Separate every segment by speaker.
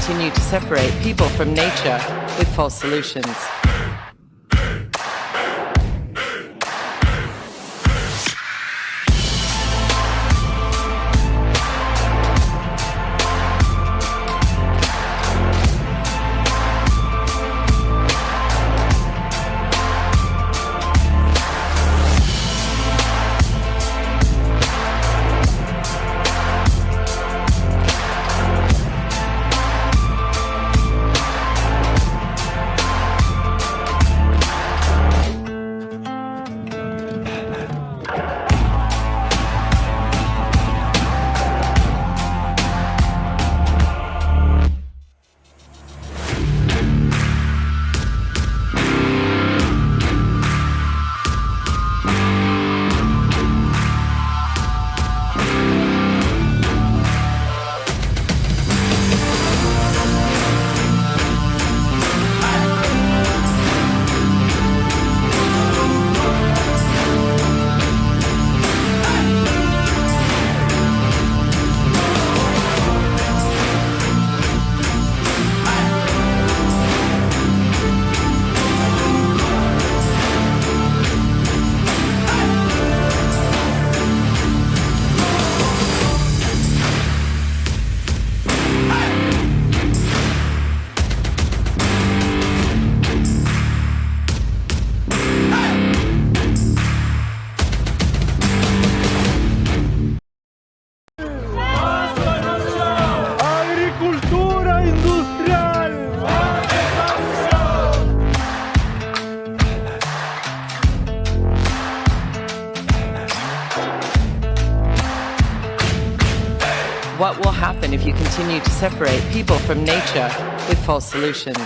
Speaker 1: continue to separate people from nature with false solutions. What will happen if you continue to separate people from nature with false solutions?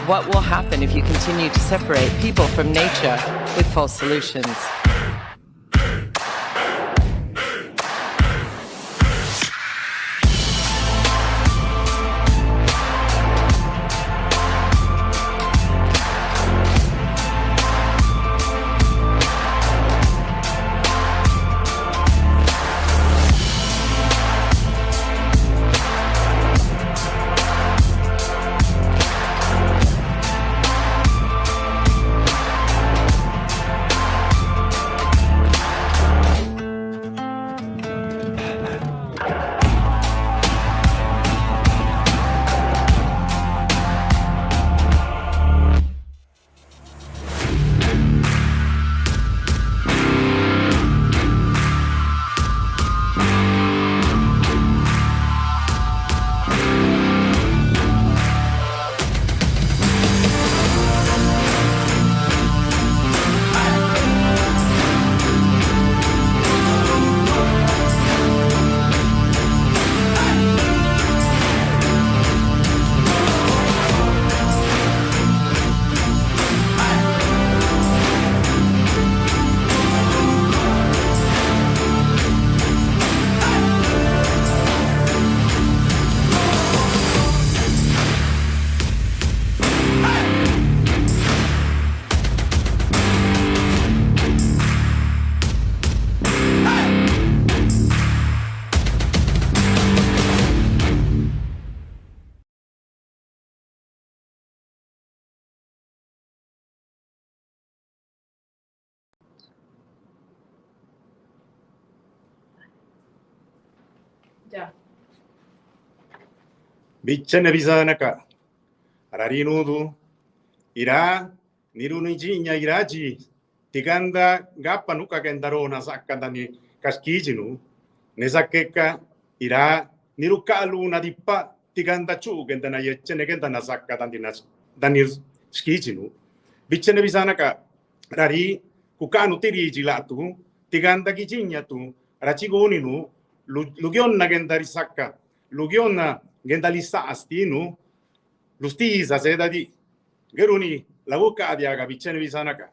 Speaker 1: What will happen if you continue to separate people from nature with false solutions?
Speaker 2: Ya.
Speaker 3: Bichene bizanaka. Ararinudu. Ira. Nirunijinya iraji. Tiganda gapa nuka gendarona sakandani kaskijinu. Nesakeka ira niruka aluna dipa tiganda chu gendana yechene gendana sakandani danir skijinu. Bichene bizanaka. Rari kukanu tiriji latu tiganda gijinya tu rachigoninu lugionna gendari sakka lugionna gendalisa astinu lustiza sedadi geruni la boca adiaga bichene bisanaka.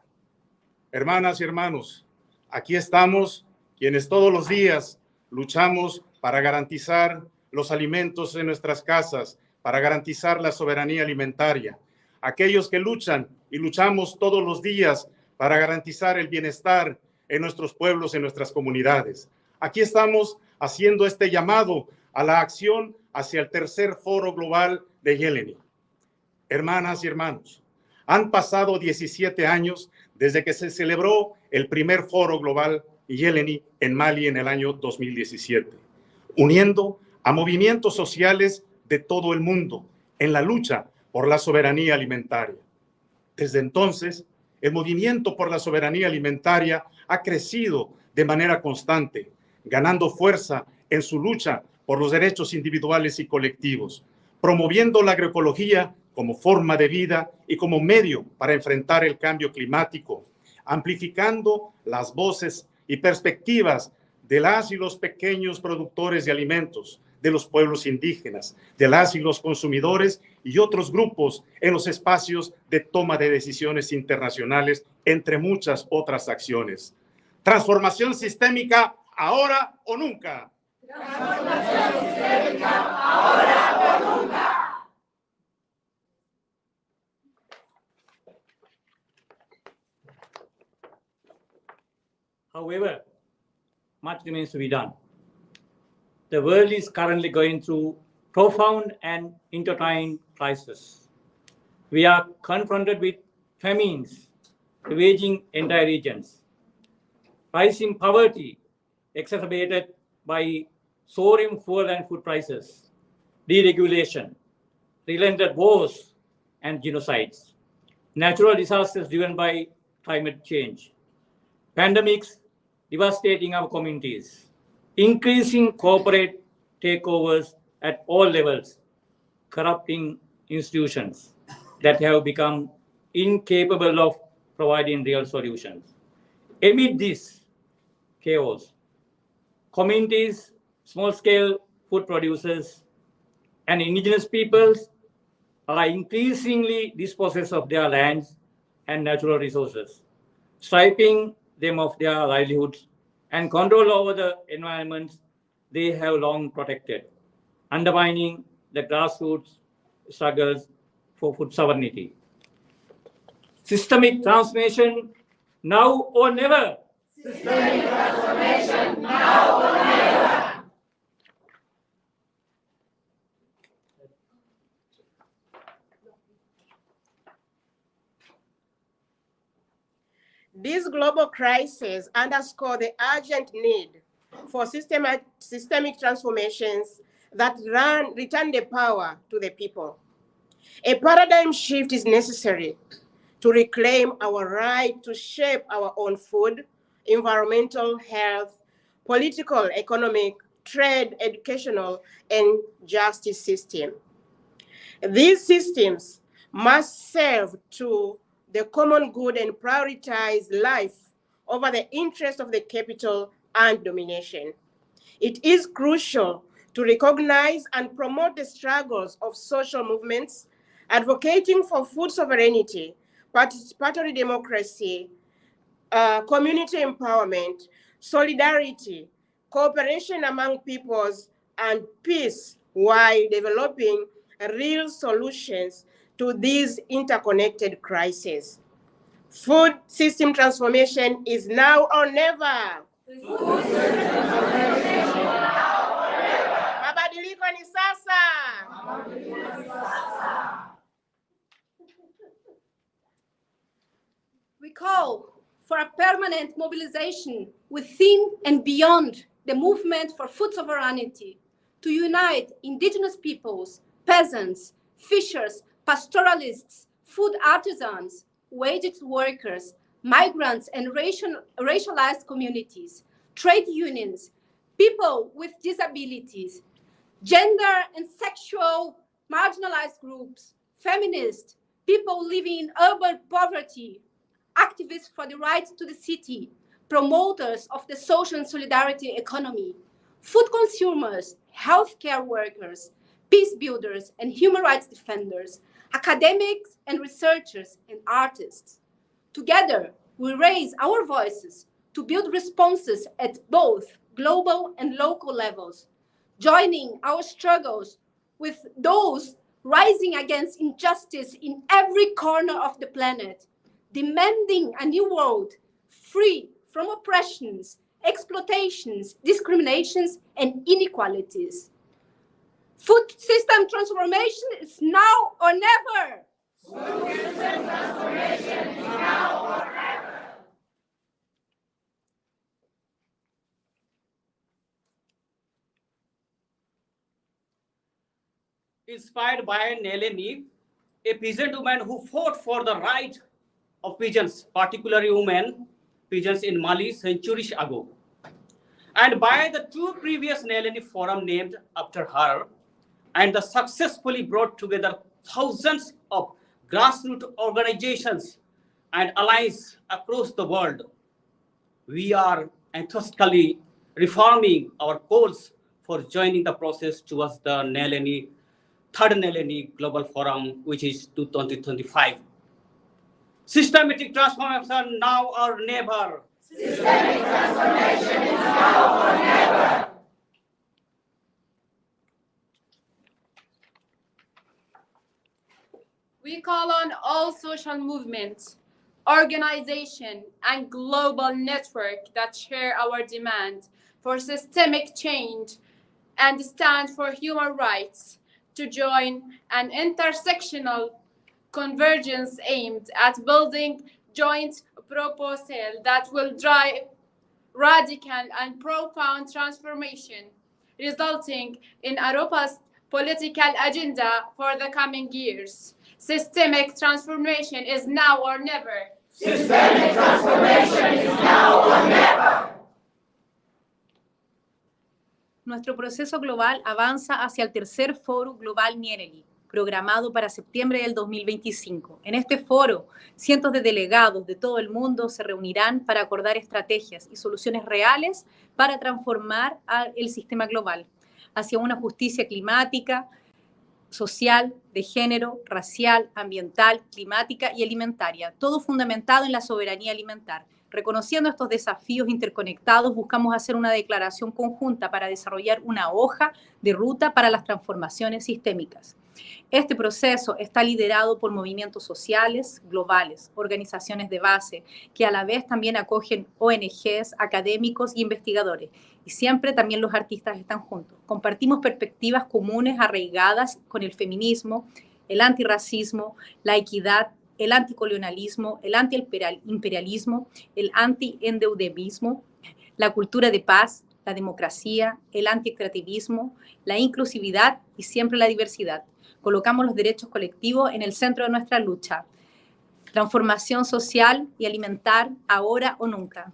Speaker 3: Hermanas y hermanos, aquí estamos quienes todos los días luchamos para garantizar los alimentos en nuestras casas, para garantizar la soberanía alimentaria. Aquellos que luchan y luchamos todos los días para garantizar el bienestar en nuestros pueblos, en nuestras comunidades. Aquí estamos haciendo este llamado a la acción hacia el tercer foro global de Nyéléni. Hermanas y hermanos, han pasado 17 años desde que se celebró el primer foro global Nyéléni en Mali en el año 2017, uniendo a movimientos sociales de todo el mundo en la lucha por la soberanía alimentaria. Desde entonces, el movimiento por la soberanía alimentaria ha crecido de manera constante, ganando fuerza en su lucha por los derechos individuales y colectivos, promoviendo la agroecología como forma de vida y como medio para enfrentar el cambio climático, amplificando las voces y perspectivas de las y los pequeños productores de alimentos, de los pueblos indígenas, de las y los consumidores y otros grupos en los espacios de toma de decisiones internacionales, entre muchas otras acciones. Transformación sistémica ahora o nunca. Transformación sistémica ahora o nunca.
Speaker 4: However, much remains to be done. The world is currently going through profound and intertwined crises. We are confronted with famines ravaging entire regions, rising poverty exacerbated by soaring fuel and food prices, deregulation, relentless wars and genocides, natural disasters driven by climate change, pandemics devastating our communities, increasing corporate takeovers at all levels, corrupting institutions that have become incapable of providing real solutions. Amid this chaos, communities, small-scale food producers, and indigenous peoples are increasingly dispossessed of their lands and natural resources, stripping them of their livelihoods and control over the environments they have long protected, undermining the grassroots struggles for food sovereignty. Systemic transformation now or never. Systemic transformation now or never.
Speaker 2: These global crises underscore the urgent need for systemic transformations that return the power to the people. A paradigm shift is necessary to reclaim our right to shape our own food, environmental, health, political, economic, trade, educational, and justice system. These systems must serve to the common good and prioritize life over the interest of the capital and domination. It is crucial to recognize and promote the struggles of social movements advocating for food sovereignty, participatory democracy, community empowerment, solidarity, cooperation among peoples, and peace while developing real solutions to these interconnected crises. Food system transformation is now or never. Food system transformation is now or never. Mabadiliko ni sasa. Mabadiliko ni sasa.
Speaker 5: We call for a permanent mobilization within and beyond the movement for food sovereignty to unite indigenous peoples, peasants, fishers, pastoralists, food artisans, wage workers, migrants and racialized communities, trade unions, people with disabilities, gender and sexual marginalized groups, feminists, people living in urban poverty, activists for the right to the city, promoters of the social and solidarity economy, food consumers, healthcare workers, peace builders and human rights defenders, academics and researchers and artists. Together, we raise our voices to build responses at both global and local levels, joining our struggles with those rising against injustice in every corner of the planet, demanding a new world free from oppressions, exploitations, discriminations, and inequalities. Food system transformation is now or never. Food system transformation is now or never.
Speaker 4: Inspired by Nyeleni, a peasant woman who fought for the right of pigeons, particularly women, pigeons in Mali centuries ago. And by the two previous Nyeleni Forum named after her, and the successfully brought together thousands of grassroots organizations and allies across the world. We are enthusiastically reforming our goals for joining the process towards the Nyeleni, third Nyeleni Global Forum, which is 2025. Systematic transformation now or never.
Speaker 5: Systemic transformation is now or never.
Speaker 6: We call on all social movements, organizations, and global networks that share our demand for systemic change and stand for human rights to join an intersectional convergence aimed at building joint proposals that will drive radical and profound transformation, resulting in a robust political agenda for the coming years. Systemic transformation is now or never.
Speaker 5: Systemic transformation is now or never.
Speaker 7: Nuestro proceso global avanza hacia el tercer Foro Global Nyéléni, programado para septiembre del 2025. En este foro, cientos de delegados de todo el mundo se reunirán para acordar estrategias y soluciones reales para transformar el sistema global hacia una justicia climática, social, de género, racial, ambiental, climática y alimentaria, todo fundamentado en la soberanía alimentar. Reconociendo estos desafíos interconectados, buscamos hacer una declaración conjunta para desarrollar una hoja de ruta para las transformaciones sistémicas. Este proceso está liderado por movimientos sociales globales, organizaciones de base, que a la vez también acogen ONGs, académicos y investigadores. Y siempre también los artistas están juntos. Compartimos perspectivas comunes arraigadas con el feminismo, el antirracismo, la equidad, el anticolonialismo, el antiimperialismo, el antiendeudemismo, la cultura de paz, la democracia, el antiextractivismo, la inclusividad y siempre la diversidad. Colocamos los derechos colectivos en el centro de nuestra lucha. Transformación social y alimentar ahora o nunca.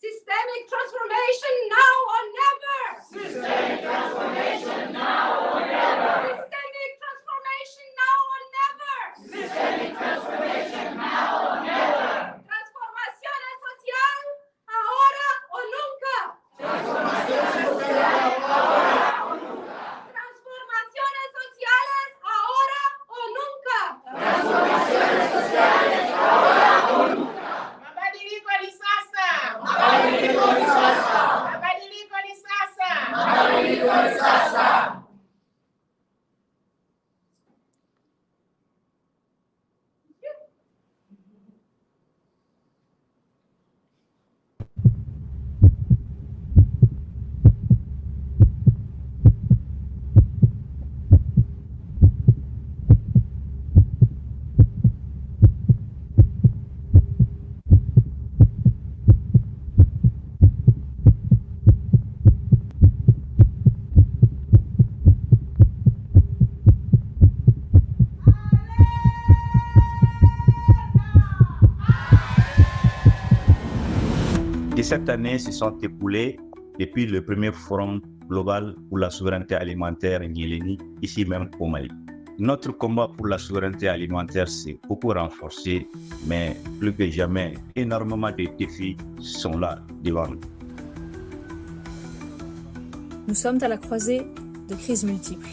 Speaker 5: Systemic transformation now or never.
Speaker 6: Systemic transformation now or never.
Speaker 5: Systemic transformation now or never.
Speaker 6: Systemic transformation now or never.
Speaker 5: Transformación social ahora o nunca.
Speaker 6: Transformaciones sociales ahora o nunca.
Speaker 5: Transformaciones sociales ahora o nunca.
Speaker 8: 17 années se sont écoulées depuis le premier forum global pour la souveraineté alimentaire en Nyéléni, ici même au Mali. Notre combat pour la souveraineté alimentaire s'est beaucoup renforcé, mais plus que jamais, énormément de défis sont là devant nous.
Speaker 9: Nous sommes à la croisée de crises multiples.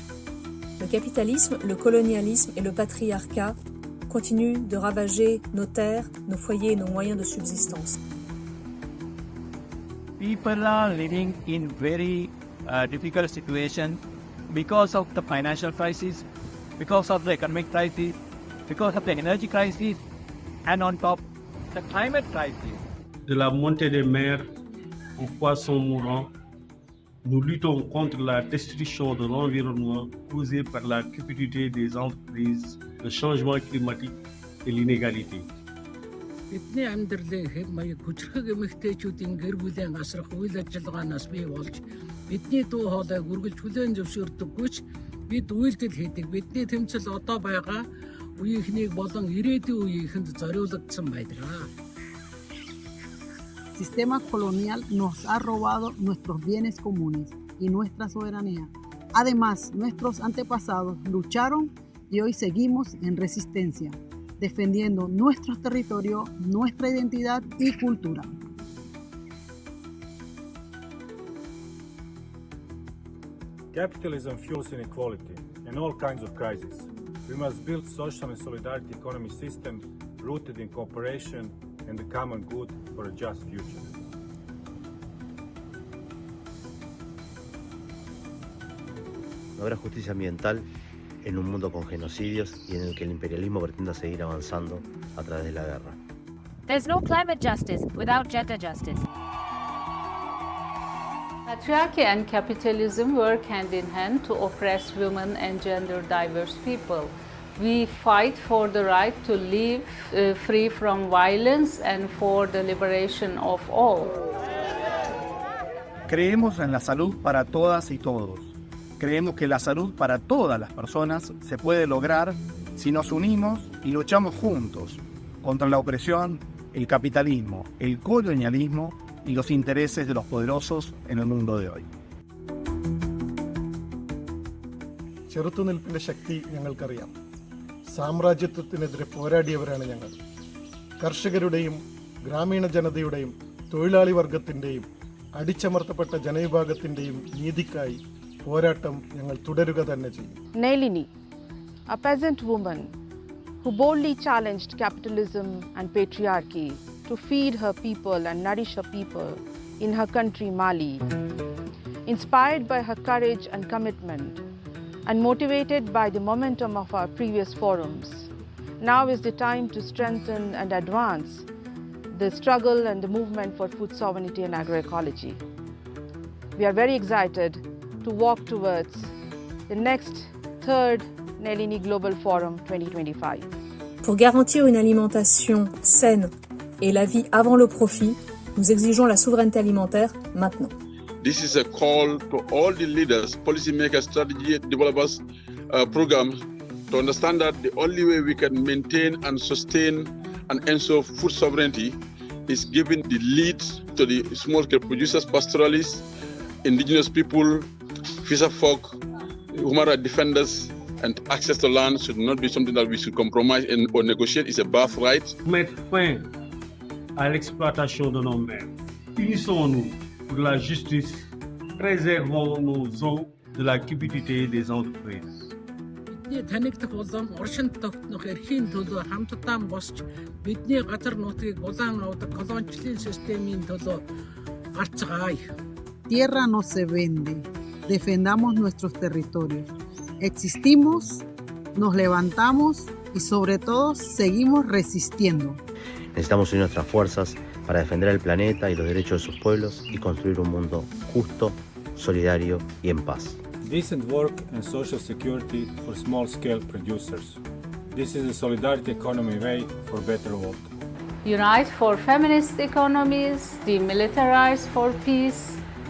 Speaker 9: Le capitalisme, le colonialisme et le patriarcat continuent de ravager nos terres, nos foyers et nos moyens de subsistance.
Speaker 10: People are living in very difficult situation because of the financial crisis, because of the economic crisis, because of the energy crisis, and on top, the climate crisis.
Speaker 11: De la montée des mers aux poissons mourants, nous luttons contre la destruction de l'environnement causée par la cupidité des entreprises, le changement climatique et l'inégalité.
Speaker 12: Бидний амьдралын хэв маяг хүчрхэг эмэгтэйчүүдийн гэр бүлийн асрах үйл ажиллагаанаас бий болж бидний дуу хоолойг үргэлж хүлээн зөвшөөрдөггүйч бид үйлдэл хийдэг. Бидний тэмцэл одоо байгаа үеийнхнийг болон ирээдүйн үеийнхэнд зориулагдсан байдаг.
Speaker 13: El sistema colonial nos ha robado nuestros bienes comunes y nuestra soberanía. Además, nuestros antepasados lucharon y hoy seguimos en resistencia, defendiendo nuestros territorios, nuestra identidad y cultura.
Speaker 14: Capitalism fuels inequality and all kinds of crises. We must build social and solidarity economy system rooted in cooperation and the common good for a just future.
Speaker 15: No habrá justicia ambiental en un mundo con genocidios y en el que el imperialismo pretenda seguir avanzando a través de la guerra.
Speaker 16: There's no climate justice without gender justice.
Speaker 17: Patriarchy and capitalism work hand in hand to oppress women and gender diverse people. We fight for the right to live free from violence and for the liberation of all.
Speaker 10: Creemos en la salud para todas y todos. Creemos que la salud para todas las personas se puede lograr si nos unimos y luchamos juntos contra la opresión, el capitalismo, el colonialismo y los intereses de los poderosos en el mundo de hoy.
Speaker 18: ചെറുത്തുനിൽപ്പിന്റെ ശക്തി ഞങ്ങൾക്കറിയാം. സാമ്രാജ്യത്വത്തിനെതിരെ പോരാടിയവരാണ് ഞങ്ങൾ. കർഷകരുടെയും ഗ്രാമീണ ജനതയുടെയും തൊഴിലാളി വർഗത്തിന്റെയും അടിച്ചമർത്തപ്പെട്ട ജനവിഭാഗത്തിന്റെയും നീതിക്കായി പോരാട്ടം ഞങ്ങൾ തുടരുക തന്നെ ചെയ്യും.
Speaker 19: Nyeleni, a peasant woman who boldly challenged capitalism and patriarchy to feed her people and nourish her people in her country Mali. Inspired by her courage and commitment and motivated by the momentum of our previous forums, now is the time to strengthen and advance the struggle and the movement for food sovereignty and agroecology. We are very excited to walk towards the next third Nyeleni Global Forum 2025.
Speaker 9: Pour garantir une alimentation saine et la vie avant le profit, nous exigeons la souveraineté alimentaire maintenant.
Speaker 20: This is a call to all the leaders, policymakers, strategy developers, programs to understand that the only way we can maintain and sustain and ensure food sovereignty is giving the lead to the small-scale producers, pastoralists, indigenous people, fisher folk, human rights defenders, and access to land should not be something that we should compromise or negotiate. It's a birthright.
Speaker 11: Mettre fin à l'exploitation de nos mers. Unissons-nous pour la justice. Préservons nos eaux de la cupidité des entreprises.
Speaker 12: Бидний танигдах болон оршин тогтнох эрхийн төлөө хамтдаа босч бидний газар нутгийг улаан авдаг колоничлын системийн төлөө гарцгаая.
Speaker 13: Tierra no se vende. Defendamos nuestros territorios. Existimos, nos levantamos y sobre todo seguimos resistiendo.
Speaker 15: Necesitamos unir nuestras fuerzas para defender el planeta y los derechos de sus pueblos y construir un mundo justo, solidario y en paz.
Speaker 14: Decent work and social security for small-scale producers. This is a solidarity economy way for better world.
Speaker 17: Unite for feminist economies, demilitarize for peace,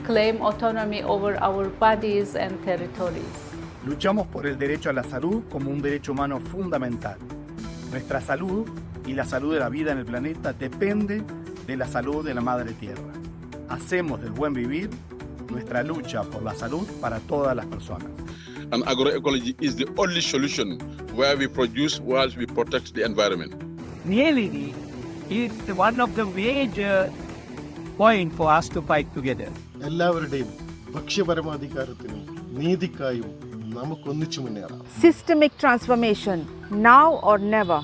Speaker 17: claim autonomy over our bodies and territories.
Speaker 10: Luchamos por el derecho a la salud como un derecho humano fundamental. Nuestra salud y la salud de la vida en el planeta depende de la salud de la Madre Tierra. hacemos del buen vivir nuestra lucha por la salud para todas las personas.
Speaker 20: And agroecology is the only solution where we produce while we protect the environment.
Speaker 21: Nyeleni is one of the major points for us to fight together.
Speaker 18: എല്ലാവരുടെയും ഭക്ഷ്യപരമാധികാരത്തിനും നീതിക്കായും നമുക്കൊന്നിച്ചു മുന്നേറാം.
Speaker 19: Systemic transformation, now or never.